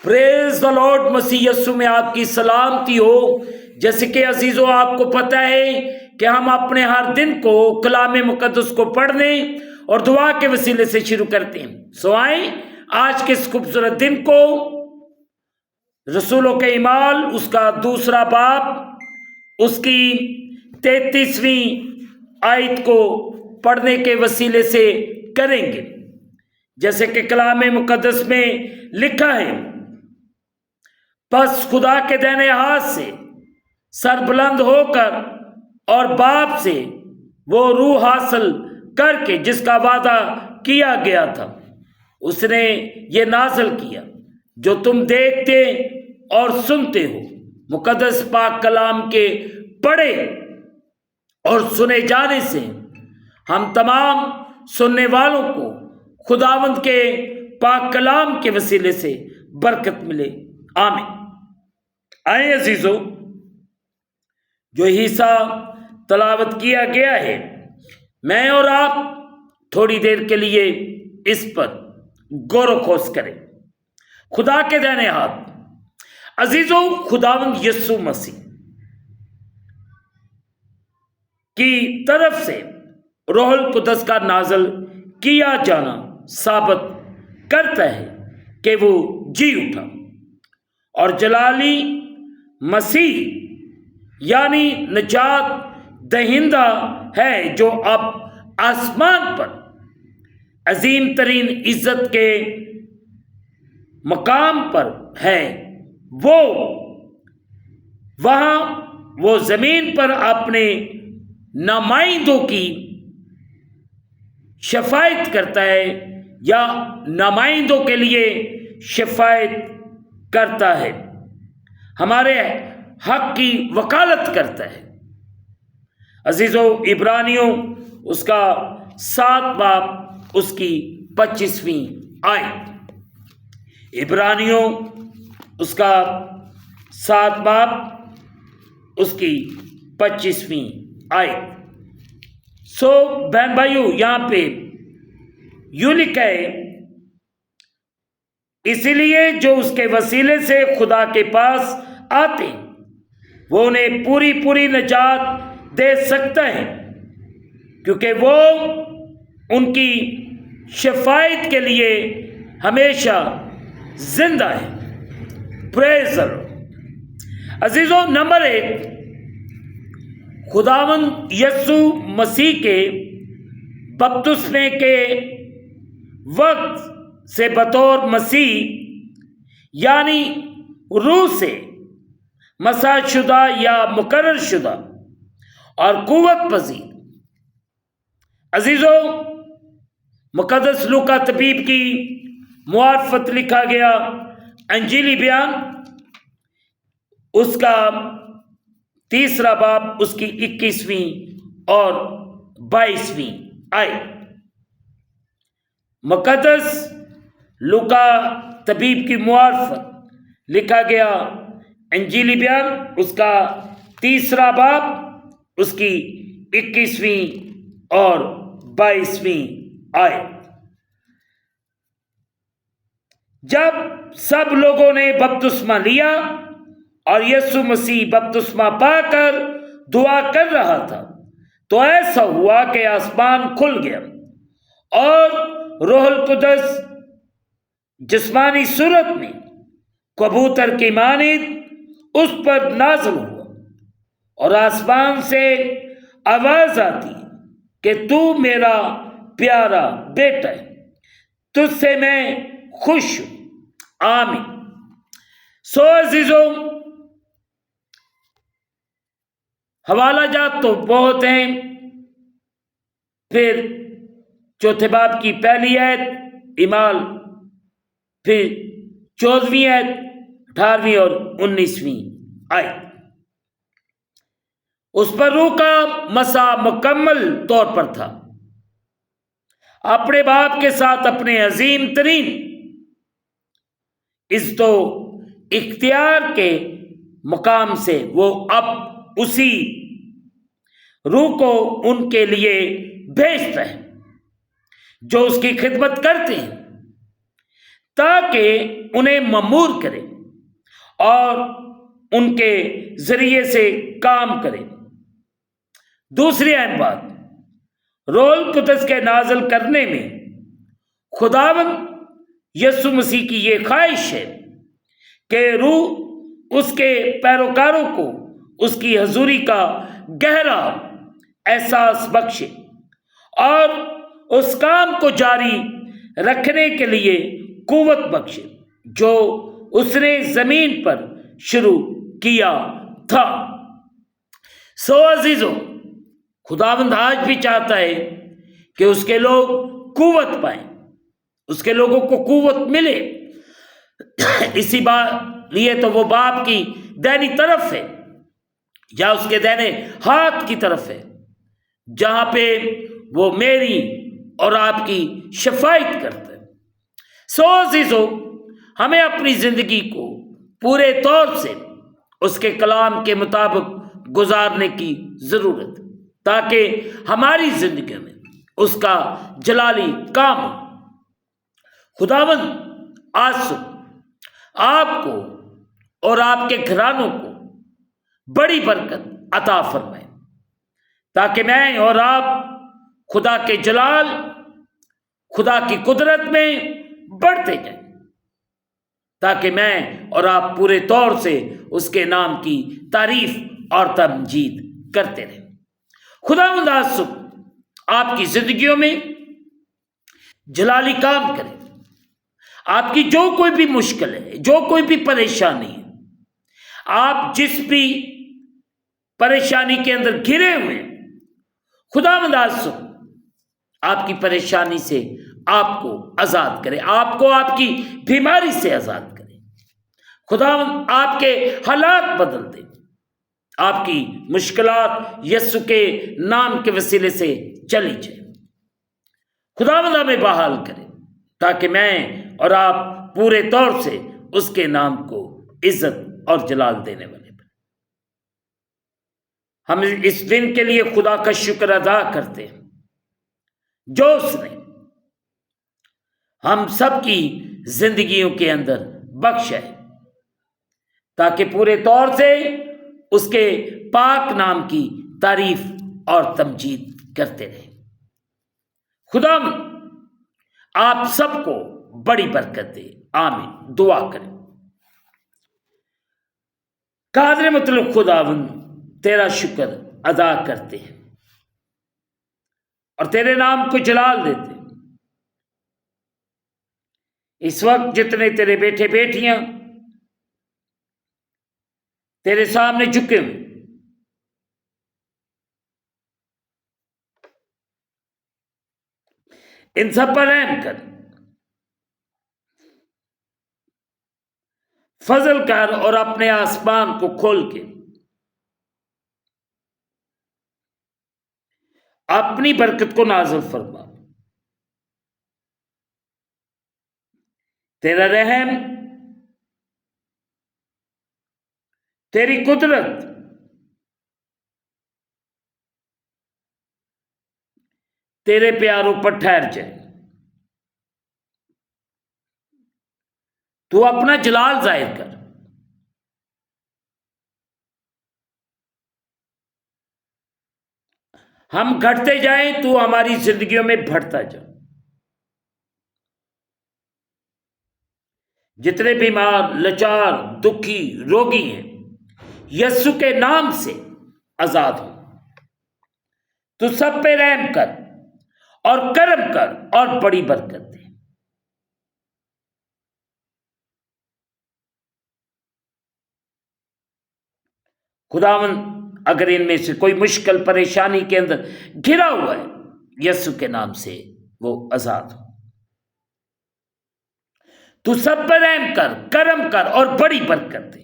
پریز دا lord, مسیح یسوع میں آپ کی سلامتی ہو۔ جیسے کہ عزیزوں آپ کو پتہ ہے کہ ہم اپنے ہر دن کو کلام مقدس کو پڑھنے اور دعا کے وسیلے سے شروع کرتے ہیں۔ سو آئیں آج کے اس خوبصورت دن کو رسولوں کے اعمال اس کا 2 باب اس کی 33ویں آیت کو پڑھنے کے وسیلے سے کریں گے۔ جیسے کہ کلام مقدس میں لکھا ہے، پس خدا کے دائنے ہاتھ سے سر بلند ہو کر اور باپ سے وہ روح حاصل کر کے جس کا وعدہ کیا گیا تھا اس نے یہ نازل کیا جو تم دیکھتے اور سنتے ہو۔ مقدس پاک کلام کے پڑھے اور سنے جانے سے ہم تمام سننے والوں کو خداوند کے پاک کلام کے وسیلے سے برکت ملے، آمین۔ آئیں عزیزو، جو حصہ تلاوت کیا گیا ہے میں اور آپ تھوڑی دیر کے لیے اس پر غور و خوض کریں۔ خدا کے دائنے ہاتھ، عزیزو، خداوند یسوع مسیح کی طرف سے روح القدس کا نازل کیا جانا ثابت کرتا ہے کہ وہ جی اٹھا اور جلالی مسیح یعنی نجات دہندہ ہے، جو اب آسمان پر عظیم ترین عزت کے مقام پر ہے۔ وہاں وہ زمین پر اپنے نمائندوں کی شفاعت کرتا ہے یا نمائندوں کے لیے شفاعت کرتا ہے، ہمارے حق کی وکالت کرتا ہے۔ عزیزو، عبرانیوں اس کا 7 باب اس کی 25ویں آیت، عبرانیوں اس کا 7 باب اس کی 25ویں آیت۔ سو بہن بھائیو، یہاں پہ یوں لکھا ہے، اسی لیے جو اس کے وسیلے سے خدا کے پاس آتے وہ انہیں پوری نجات دے سکتا ہے، کیونکہ وہ ان کی شفاعت کے لیے ہمیشہ زندہ ہے۔ پریز دی لارڈ۔ عزیزو، نمبر 1، خداوند یسوع مسیح کے بپتسمے کے وقت سے بطور مسیح یعنی روح سے مسح شدہ یا مقرر شدہ اور قوت پذیر۔ عزیزو، مقدس لوکا طبیب کی معرفت لکھا گیا انجیلی بیان اس کا 3 باب اس کی 21ویں اور 22ویں آیت۔ مقدس لوکا طبیب کی معرفت لکھا گیا انجیلی بیان اس کا 3 باب اس کی 21ویں اور 22ویں آیت۔ جب سب لوگوں نے بپتسمہ لیا اور یسوع مسیح بپتسمہ پا کر دعا کر رہا تھا تو ایسا ہوا کہ آسمان کھل گیا اور روح القدس جسمانی صورت میں کبوتر کی مانند اس پر نازل ہوا، اور آسمان سے آواز آتی کہ تو میرا پیارا بیٹا ہے، تجھ سے میں خوش ہوں، آمین۔ سو عزیزو، حوالہ جات تو بہت ہیں، پھر 4 باب کی پہلی آیت اعمال، پھر 14ویں آیت، 18ویں اور 19ویں آیت۔ اس پر روح کا مسح مکمل طور پر تھا۔ اپنے باپ کے ساتھ اپنے عظیم ترین عزت و اختیار کے مقام سے وہ اب اسی روح کو ان کے لیے بھیجتا ہے جو اس کی خدمت کرتے ہیں تاکہ انہیں مأمور کرے اور ان کے ذریعے سے کام کرے۔ دوسری اہم بات، روح القدس کے نازل کرنے میں خداوند یسوع مسیح کی یہ خواہش ہے کہ روح اس کے پیروکاروں کو اس کی حضوری کا گہرا احساس بخشے اور اس کام کو جاری رکھنے کے لیے قوت بخشے جو اس نے زمین پر شروع کیا تھا۔ عزیزو، خداوند آج بھی چاہتا ہے کہ اس کے لوگ قوت پائیں، اس کے لوگوں کو قوت ملے۔ اسی بات لیے تو وہ باپ کی دائنی طرف ہے یا اس کے دائنے ہاتھ کی طرف ہے، جہاں پہ وہ میری اور آپ کی شفاعت کرتا ہے۔ عزیزو، ہمیں اپنی زندگی کو پورے طور سے اس کے کلام کے مطابق گزارنے کی ضرورت ہے تاکہ ہماری زندگی میں اس کا جلالی کام ہو۔ خداوند آج صبح آپ کو اور آپ کے گھرانوں کو بڑی برکت عطا فرمائے تاکہ میں اور آپ خدا کے جلال، خدا کی قدرت میں بڑھتے جائیں، تاکہ میں اور آپ پورے طور سے اس کے نام کی تعریف اور تمجید کرتے رہیں۔ خداوند آج صبح آپ کی زندگیوں میں جلالی کام کرے۔ آپ کی جو کوئی بھی مشکل ہے، جو کوئی بھی پریشانی ہے، آپ جس بھی پریشانی کے اندر گھرے ہوئے ہیں، خداوند آج صبح آپ کی پریشانی سے آپ کو آزاد کرے، آپ کو آپ کی بیماری سے آزاد کرے۔ خداوند آپ کے حالات بدل دے، آپ کی مشکلات یسوع کے نام کے وسیلے سے چلی جائے۔ خداوند ہمیں بحال کرے تاکہ میں اور آپ پورے طور سے اس کے نام کو عزت اور جلال دینے والے بنیں۔ ہم اس دن کے لیے خدا کا شکر ادا کرتے ہیں جو اس نے ہم سب کی زندگیوں کے اندر بخشا ہے، تاکہ پورے طور سے اس کے پاک نام کی تعریف اور تمجید کرتے رہیں۔ خدا آپ سب کو بڑی برکت دے، آمین۔ دعا کریں۔ قادر مطلق خداوند، تیرا شکر ادا کرتے ہیں اور تیرے نام کو جلال دیتے ہیں۔ اس وقت جتنے تیرے بیٹے بیٹیاں تیرے سامنے جھکے ہوئے، ان سب پر رحم کر، فضل کر اور اپنے آسمان کو کھول کے اپنی برکت کو نازل فرما۔ تیرا رحم، تیری قدرت تیرے پیاروں پر ٹھہر جائے۔ تو اپنا جلال ظاہر کر۔ ہم گھٹتے جائیں تو ہماری زندگیوں میں بڑھتا جا۔ جتنے بیمار، لاچار، دکھی، روگی ہیں، یسوع کے نام سے آزاد ہو۔ تو سب پہ رحم کر اور کرم کر اور بڑی برکت دے۔ خداوند اگر ان میں سے کوئی مشکل پریشانی کے اندر گھرا ہوا ہے، یسوع کے نام سے وہ آزاد ہو۔ تو سب پر رحم کر، کرم کر اور بڑی برکت دے۔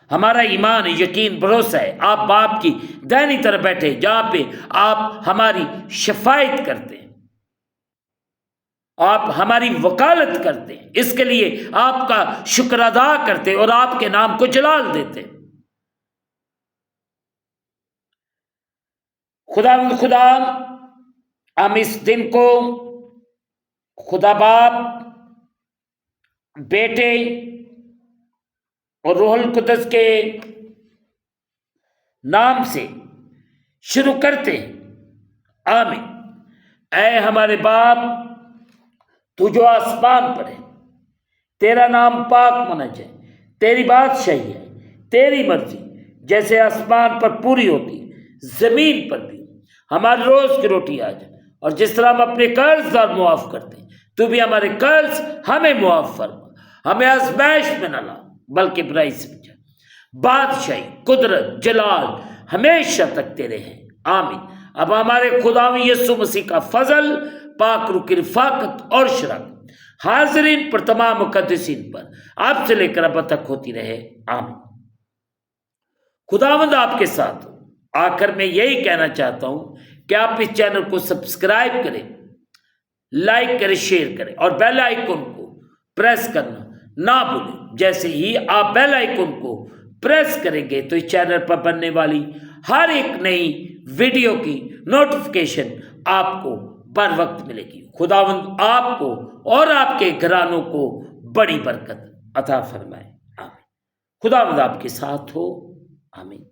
ہمارا ایمان، یقین، بھروسہ ہے آپ باپ کی دائنی طرف بیٹھے جہاں پہ آپ ہماری شفاعت کرتے ہیں، آپ ہماری وکالت کرتے ہیں، اس کے لیے آپ کا شکر ادا کرتے اور آپ کے نام کو جلال دیتے۔ خدا ہم اس دن کو خدا باپ، بیٹے اور روح القدس کے نام سے شروع کرتے ہیں۔ آمین۔ اے ہمارے باپ، تو جو آسمان پر ہے، تیرا نام پاک مانا جائے، تیری بادشاہی ہے، تیری مرضی جیسے آسمان پر پوری ہوتی ہے زمین پر بھی۔ ہماری روز کی روٹی آج، اور جس طرح ہم اپنے قرض دار معاف کرتے ہیں، تو بھی ہمارے قرض ہمیں معاف فرما، ہمیں آزمائش میں نہ لا بلکہ برائی سے بچا۔ بادشاہی، قدرت، جلال ہمیشہ تک تیرے ہیں۔ آمین۔ اب ہمارے خداوند یسوع مسیح کا فضل، پاک روح کی رفاقت اور شراکت حاضرین پر، تمام مقدسین پر اب سے لے کر اب تک ہوتی رہے۔ آمین۔ خداوند آپ کے ساتھ ہو۔ آخر میں یہی کہنا چاہتا ہوں کہ آپ اس چینل کو سبسکرائب کریں، لائک کریں، شیئر کریں اور بیل آئیکن کو پریس کرنا نہ بھولیں۔ جیسے ہی آپ بیل آئیکن کو پریس کریں گے تو اس چینل پر بننے والی ہر ایک نئی ویڈیو کی نوٹیفیکیشن آپ کو بر وقت ملے گی۔ خداوند آپ کو اور آپ کے گھرانوں کو بڑی برکت عطا فرمائے۔ آمین۔ خداوند آپ کے ساتھ ہو۔ آمین۔